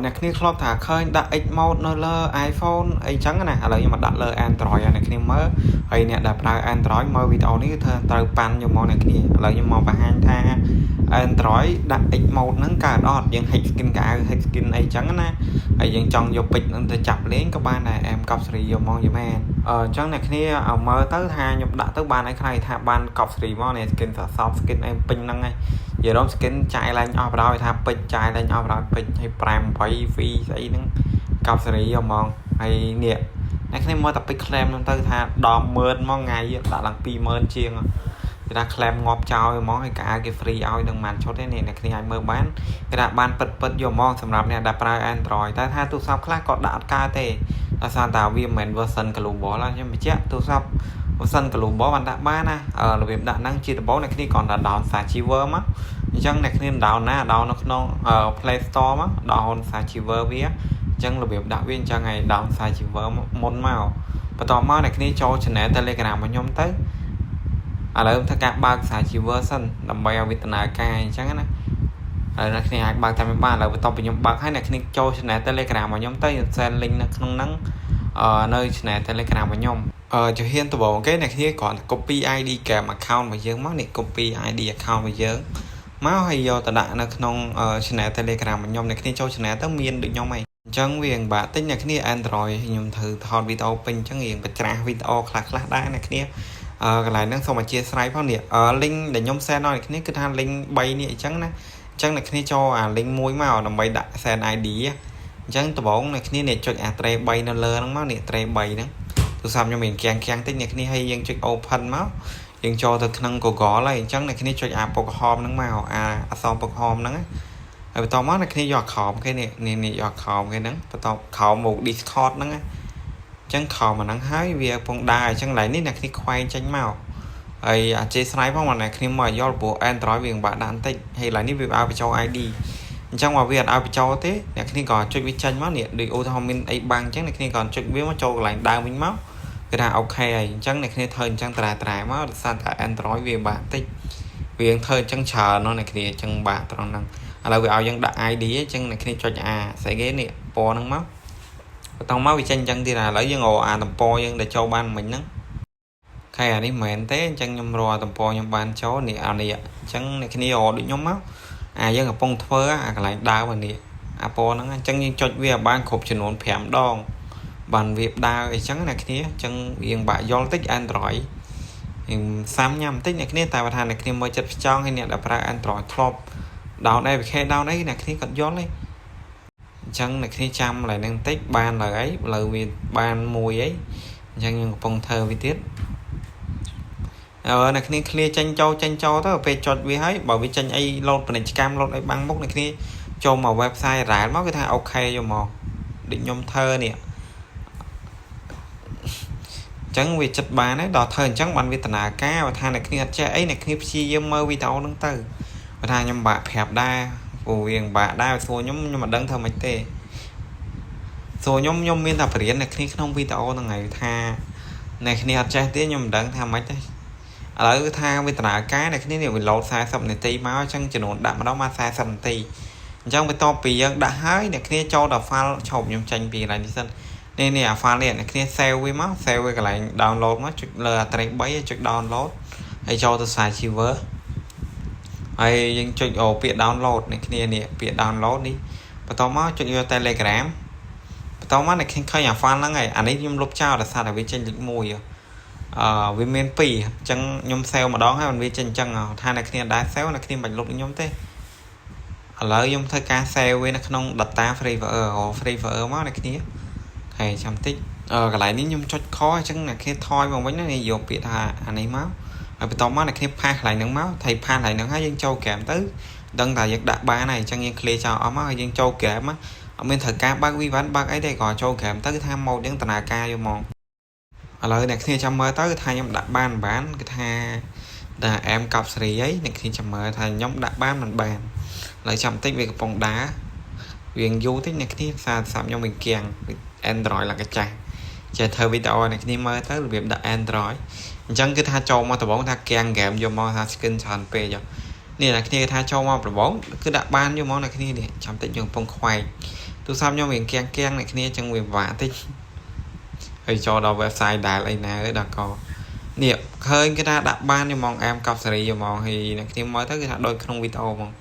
អ្នកគ្នាធ្លាប់ថាឃើញដាក់ X mode នៅលើ iPhone អីចឹងណាឥឡូវខ្ញុំមកដាក់លើ Android អ្នកគ្នាមើលហើយអ្នកដែលប្រើ Android មើលវីដេអូនេះគឺធ្វើត្រូវប៉ាន់យកមកអ្នកគ្នាឥឡូវខ្ញុំមកបង្ហាញថា Android ដាក់ X mode ហ្នឹងកើតអត់យើង hack skin កៅ hack skin អីចឹងណាហើយយើងចង់យក pic ហ្នឹងទៅចាប់លេងក៏បានដែរ em កប់សេរីយកមកយមែនអញ្ចឹងអ្នកគ្នាឲ្យមើលទៅថាខ្ញុំដាក់ទៅបានអីខ្លះថាបានកប់សេរីមកនេះ skin សសប skin អីពេញហ្នឹងហើយនិយាយរំ skin ចាយឡើងអស់បដ ாய் ថាពេជ្រចាយឡើងអស់បដ ாய் ពេជ្រឲ្យ5 8 free ស្អីហ្នឹងកប់សេរីយកមកហើយនេះអ្នកគ្នាមើលតែពេជ្រ claim ហ្នឹងទៅថាដល់10000មកថ្ងៃដាក់ឡើង20000ជាងគេថា claim ងាប់ចោលហ្មងហើយកៅគេ free ឲ្យនឹងមិនឈុតទេនេះអ្នកគ្នាអាចមើលបានគេថាបានពិតយកមកសម្រាប់អ្នកដែលប្រើ Android តែថាទូរស័ព្ទខ្លះក៏ដាក់អត់កើតទេដោយសារតែវាមិនមែន version global ឡើយខ្ញុំបញ្ជាក់ទូរស័ព្ទ version global បានដាក់បានណារបៀបដាក់ហ្នឹងជាដំបូងអ្នកគ្នាគ្រាន់តែ down Sachiver មកអញ្ចឹងអ្នកគ្នា down ណា down នៅក្នុង Play Store មក down Sachiver វាអញ្ចឹងរបៀបដាក់វាអញ្ចឹងហើយ down Sachiver មុនមកបន្ទាប់មកអ្នកគ្នាចូល channel Telegram របស់ខ្ញុំទៅឥឡូវធ្វើការបើក Sachiver សិនដើម្បីឲ្យវាដំណើរការអញ្ចឹងណាហើយអ្នកគ្នាអាចបើកតាមបានឥឡូវបន្ទាប់ពីខ្ញុំបើកហើយអ្នកគ្នាចូល channel Telegram របស់ខ្ញុំទៅខ្ញុំ send link នៅក្នុងហ្នឹងនៅ channel Telegram របស់ខ្ញុំជំហានដំបូងគេអ្នកគ្នាគ្រាន់តែ copy ID game account របស់យើងមកនេះ copy ID account របស់យើងមកហើយយកទៅដាក់នៅក្នុង channel Telegram របស់ខ្ញុំអ្នកគ្នាចូល channel ទៅមានដូចខ្ញុំហីអញ្ចឹងវាបាក់តិចអ្នកគ្នា Android ខ្ញុំធ្វើថតវីដេអូពេញអញ្ចឹងរៀងបច្រាស់វីដេអូខ្លះដែរអ្នកគ្នាកន្លែងហ្នឹងសូមអធិស្ឋានផងនេះ link ដែលខ្ញុំ send ដល់អ្នកគ្នាគឺថា link 3នេះអញ្ចឹងណាអញ្ចឹងអ្នកគ្នាចូលអា link មួយមកដើម្បីដាក់ send ID អញ្ចឹងដំបូងអ្នកគ្នានេះចុចអា tray 3នៅលើហ្នឹងមកនេះ tray 3ហ្នឹងទូរស័ព្ទខ្ញុំមានគាំងតិចអ្នកគ្នាហើយយើងចុច open មកយើងចូលទៅក្នុង Google ហើយអញ្ចឹងអ្នកគ្នាចុចអាពុកហមហ្នឹងមកអាអក្សរពុកហមហ្នឹងហើយបន្តមកអ្នកគ្នាយកខោមគេនេះយកខោមគេហ្នឹងបន្តខោមមក Discord ហ្នឹងអញ្ចឹងខោមអាហ្នឹងហើយវាពងដើរអញ្ចឹងឡើយនេះអ្នកគ្នាខ្វែងចេញមកហើយអាចេស្រាយផងអ្នកគ្នាមកយល់ព្រោះ Android វាបាក់ដាក់បន្តិចហើយឡើយនេះវាឲ្យបញ្ចូល ID អញ្ចឹងមកវាអត់ឲ្យបញ្ចូលទេអ្នកគ្នាក៏ចុចវាចេញមកនេះដូចឧទាហរណ៍មានអីបាំងអញ្ចឹងអ្នកគ្នាក៏ចុចវាមកចូលកន្លែងដើមវិញមកគេថាអូខេហើយអញ្ចឹងអ្នកគ្នាធ្វើអញ្ចឹងត្រែមកដោយសារតែ Android វាបាក់តិចវាធ្វើអញ្ចឹងច្រើនណាស់អ្នកគ្នាអញ្ចឹងបាក់ត្រង់ហ្នឹងឥឡូវវាឲ្យយើងដាក់ ID អញ្ចឹងអ្នកគ្នាចុចអាស្អីគេនេះពណ៌ហ្នឹងមកបន្តមកវាចេញអញ្ចឹងទៀតឥឡូវយើងរកអាតំពយើងដែលចូលបានមិញហ្នឹងខែអានេះមិនមែនទេអញ្ចឹងខ្ញុំរកតំពខ្ញុំបានចូលនេះអានេះអញ្ចឹងអ្នកគ្នារកដូចខ្ញុំមកអាយើងកំពុងធ្វើអាកន្លែងដើមអានេះអាពណ៌ហ្នឹងអញ្ចឹងយើងចុចវាបានគ្រប់ចំនួន5ដងបានវាដើរអីចឹងអ្នកគ្នាអញ្ចឹងរៀងបាក់យល់តិច Android រៀងសាំញ៉ាំតិចអ្នកគ្នាតែបើថាអ្នកគ្នាមើលចិត្តផ្ចង់ហើយអ្នកដែលប្រើ Android ធ្លាប់ down APK down អីអ្នកគ្នាគាត់យល់ទេអញ្ចឹងអ្នកគ្នាចាំឡើយនឹងតិចបានឡើយឥឡូវវាបានមួយអីអញ្ចឹងយើងកំពុងធ្វើវាទៀតអ្នកគ្នា clear ចេញចូលទៅពេលចុចវាហើយបើវាចេញអី load ពាណិជ្ជកម្ម load អីបាំងមុខអ្នកគ្នាចូលមក website រ៉ែលមកគឺថាអូខេយកមកដូចខ្ញុំធ្វើនេះអញ្ចឹងវាចិត្តបានហើយដល់ធ្វើអញ្ចឹងបានវាដំណើរការបើថាអ្នកគ្នាអត់ចេះអីអ្នកគ្នាព្យាយាមមើលវីដេអូហ្នឹងទៅបើថាខ្ញុំបាក់ប្រាប់ដែរព្រោះវាបាក់ដែរសួរខ្ញុំមិនដឹងធ្វើម៉េចទេសួរខ្ញុំមានតែបរៀនអ្នកគ្នាក្នុងវីដេអូហ្នឹងហើយថាអ្នកគ្នាអត់ចេះទេខ្ញុំមិនដឹងថាម៉េចទេឥឡូវថាវាដំណើរការអ្នកគ្នានេះវា load 40នាទីមកអញ្ចឹងចំនួនដាក់ម្ដងមក40នាទីអញ្ចឹងបន្ទាប់ពីយើងដាក់ហើយអ្នកគ្នាចូលដល់ file ឈប់ខ្ញុំចេញពីកន្លែងនេះសិននេះអា file នេះអ្នកគ្នា save វាមក save វាកន្លែង download មកចុចលើ track 3ចុច download ហើយចូលទៅ Sachiver ហើយយើងចុចពាក្យ download អ្នកគ្នានេះពាក្យ download នេះបន្តមកចុចយក Telegram បន្តមកអ្នកគ្នាឃើញអា file ហ្នឹងហើយអានេះខ្ញុំលុបចោលដោយសារតែវាចេញលេខ1វាមាន2អញ្ចឹងខ្ញុំ save ម្ដងហើយវាចេញអញ្ចឹងថាអ្នកគ្នាដែរ save អ្នកគ្នាមិនបាច់លុបខ្ញុំទេឥឡូវខ្ញុំធ្វើការ save វានៅក្នុង data free file មកអ្នកគ្នាហើយចាំតិចកន្លែងនេះខ្ញុំចុចខអញ្ចឹងអ្នកគ្នាថយមកវិញណាយកពាក្យថាអានេះមកហើយបន្តមកអ្នកគ្នាផាសកន្លែងហ្នឹងមកថៃផាសកន្លែងហ្នឹងហើយយើងចូលហ្គេមទៅដឹងថាយើងដាក់បានហើយអញ្ចឹងយើង clear ចោលអស់មកហើយយើងចូលហ្គេមអត់មានត្រូវការបើក VPN បើកអីទេគ្រាន់ចូលហ្គេមទៅគឺថា mode យើងដំណើរការយកមកឥឡូវអ្នកគ្នាចាំមើលទៅថាខ្ញុំដាក់បានគឺថាតែ em កប់សេរីអីអ្នកគ្នាចាំមើលថាខ្ញុំដាក់បានមិនបានឥឡូវចាំតិចវាកំពុងដើរវាយូរតិចអ្នកគ្នាសារខ្ញុំវាគៀង Android ឡើងកាចាស់ចេះធ្វើវីដេអូអ្នកគ្នាមើលទៅរបៀបដាក់ Android អញ្ចឹងគឺថាចូលមកដំបូងថាគាំងហ្គេមយកមកថា skin ច្រើនពេកនេះអ្នកគ្នាថាចូលមកដំបូងគឺដាក់បានយកមកអ្នកគ្នានេះចាំតិចយើងកំពុងខ្វែក ទូរស័ព្ទខ្ញុំវាគាំងៗអ្នកគ្នាចឹងវាពិបាកតិចហើយចូលដល់ website ដែលអីណាដល់កនេះឃើញគេថាដាក់បានហ្មងអាមកប់សេរីហ្មងហើយអ្នកគ្នាមើលទៅគេថាដូចក្នុងវីដេអូហ្មង